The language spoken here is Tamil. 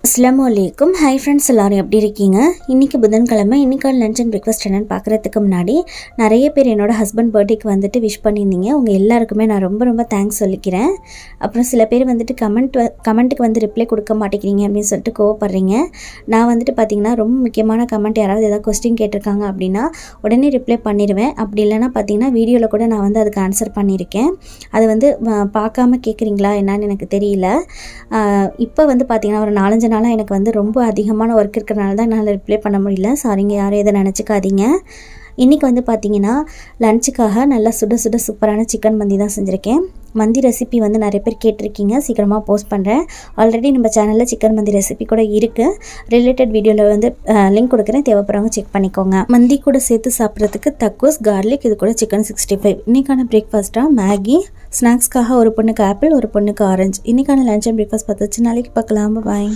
அஸ்ஸலாமுஅலைக்கும். ஹாய் ஃப்ரெண்ட்ஸ், எல்லோரும் எப்படி இருக்கீங்க? இன்றைக்கி புதன்கிழமை. இன்றைக்கான லஞ்ச் அண்ட் பிரேக்ஃபாஸ்ட் என்னென்னு பார்க்குறதுக்கு முன்னாடி நிறைய பேர் என்னோடய ஹஸ்பண்ட் பர்த்டேக்கு வந்துட்டு விஷ் பண்ணியிருந்தீங்க. உங்கள் எல்லாருக்குமே நான் ரொம்ப தேங்க்ஸ் சொல்லிக்கிறேன். அப்புறம் சில பேர் வந்துட்டு கமெண்ட்டுக்கு வந்து ரிப்ளை கொடுக்க மாட்டேங்கிறீங்க அப்படின்னு சொல்லிட்டு கோவப்படுறீங்க. நான் வந்துட்டு பார்த்திங்கன்னா ரொம்ப முக்கியமான கமெண்ட் யாராவது ஏதாவது கொஸ்டின் கேட்டிருக்காங்க அப்படின்னா உடனே ரிப்ளை பண்ணிடுவேன். அப்படி இல்லைனா பார்த்திங்கன்னா வீடியோவில் கூட நான் வந்து அதுக்கு ஆன்சர் பண்ணியிருக்கேன். அது வந்து பார்க்காம கேட்குறீங்களா என்னன்னு எனக்கு தெரியல. இப்போ வந்து பார்த்திங்கன்னா ஒரு 4-5 நாளாக எனக்கு வந்து ரொம்ப அதிகமான ஒர்க் இருக்கிறனால தான் என்னால் ரிப்ளை பண்ண முடியல. சாரிங்க, யாரும் எதை நினச்சிக்காதீங்க. இன்றைக்கி வந்து பார்த்திங்கன்னா லஞ்சுக்காக நல்லா சுட சூப்பரான சிக்கன் மந்தி தான் செஞ்சுருக்கேன். மந்தி ரெசிபி வந்து நிறைய பேர் கேட்டிருக்கீங்க, சீக்கிரமாக போஸ்ட் பண்ணுறேன். ஆல்ரெடி நம்ம சேனலில் சிக்கன் மந்தி ரெசிபி கூட இருக்குது. ரிலேட்டட் வீடியோவில் வந்து லிங்க் கொடுக்குறேன், தேவைப்படுறவங்க செக் பண்ணிக்கோங்க. மந்தி கூட சேர்த்து சாப்பிட்றதுக்கு தக்கூஸ், கார்லிக், இது கூட சிக்கன் 65. இன்றைக்கான பிரேக்ஃபாஸ்ட்டாக மேகி, ஸ்நாக்ஸ்க்காக ஒரு பொண்ணுக்கு ஆப்பிள், ஒரு பொண்ணுக்கு ஆரஞ்சு. இன்றைக்கான லஞ்ச் அண்ட் பிரேக்ஃபாஸ்ட் பார்த்துச்சு. நாளைக்கு பார்க்கலாம். பாய்.